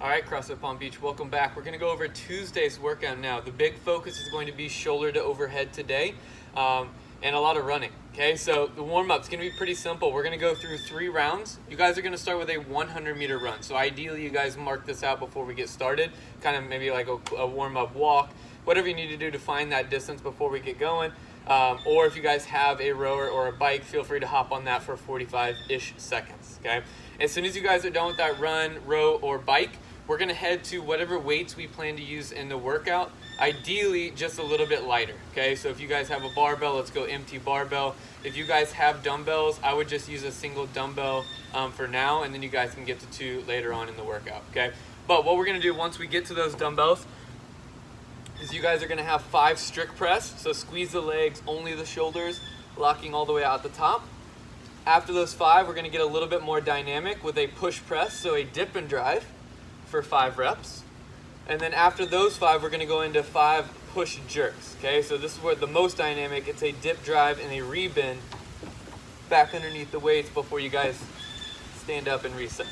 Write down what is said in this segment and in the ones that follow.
All right, CrossFit Palm Beach, welcome back. We're going to go over Tuesday's workout now. The big focus is going to be shoulder to overhead today, and a lot of running. Okay, so the warm-up is going to be pretty simple. We're going to go through 3 rounds. You guys are going to start with a 100-meter run. So ideally, you guys mark this out before we get started, kind of maybe like a warm-up walk, whatever you need to do to find that distance before we get going. Or if you guys have a rower or a bike, feel free to hop on that for 45-ish seconds. Okay, as soon as you guys are done with that run, row, or bike, we're going to head to whatever weights we plan to use in the workout, ideally just a little bit lighter. Okay, so if you guys have a barbell, let's go empty barbell. If you guys have dumbbells, I would just use a single dumbbell for now, and then you guys can get to 2 later on in the workout. Okay, but what we're going to do once we get to those dumbbells is you guys are going to have 5 strict press. So squeeze the legs, only the shoulders, locking all the way out the top. After those 5, we're going to get a little bit more dynamic with a push press, so a dip and drive for 5 reps. And then after those 5, we're going to go into 5 push jerks. Okay, so this is where the most dynamic. It's a dip drive and a rebend back underneath the weights before you guys stand up and reset.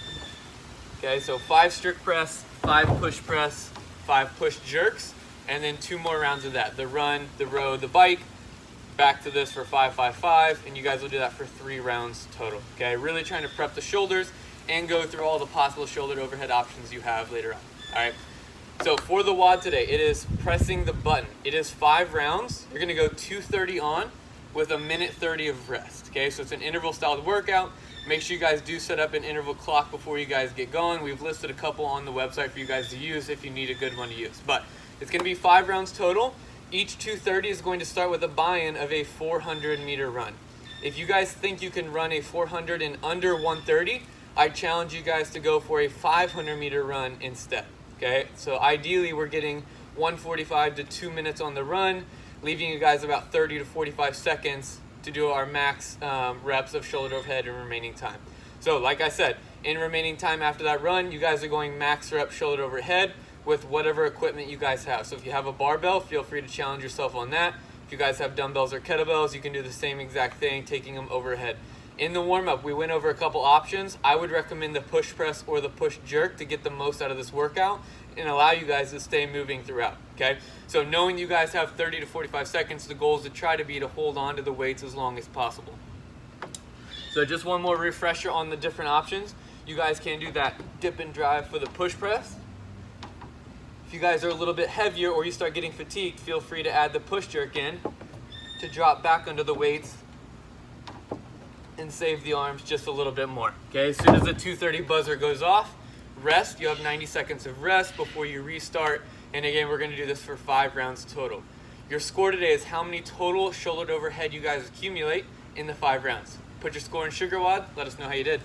Okay, so 5 strict press, 5 push press, 5 push jerks, and then 2 more rounds of that. The run, the row, the bike, back to this for 5, 5, 5, and you guys will do that for 3 rounds total. Okay, really trying to prep the shoulders and go through all the possible shoulder to overhead options you have later on. All right, so for the WOD today, it is pressing the button. It is 5 rounds. You're gonna go 230 on with a minute 30 of rest. Okay, so it's an interval styled workout. Make sure you guys do set up an interval clock before you guys get going. We've listed a couple on the website for you guys to use if you need a good one to use. But it's gonna be 5 rounds total. Each 230 is going to start with a buy-in of a 400-meter run. If you guys think you can run a 400 in under 130, I challenge you guys to go for a 500-meter run instead. Okay, so ideally we're getting 145 to 2 minutes on the run, leaving you guys about 30 to 45 seconds to do our max reps of shoulder overhead in remaining time. So like I said, in remaining time after that run, you guys are going max rep shoulder overhead with whatever equipment you guys have. So if you have a barbell, feel free to challenge yourself on that. If you guys have dumbbells or kettlebells, you can do the same exact thing, taking them overhead. In the warm-up, we went over a couple options. I would recommend the push press or the push jerk to get the most out of this workout and allow you guys to stay moving throughout, okay? So knowing you guys have 30 to 45 seconds, the goal is to try to be to hold on to the weights as long as possible. So just one more refresher on the different options. You guys can do that dip and drive for the push press. If you guys are a little bit heavier or you start getting fatigued, feel free to add the push jerk in to drop back under the weights and save the arms just a little bit more. Okay, as soon as the 230 buzzer goes off, rest. You have 90 seconds of rest before you restart. And again, we're gonna do this for 5 rounds total. Your score today is how many total shoulder to overhead you guys accumulate in the 5 rounds. Put your score in SugarWOD, let us know how you did.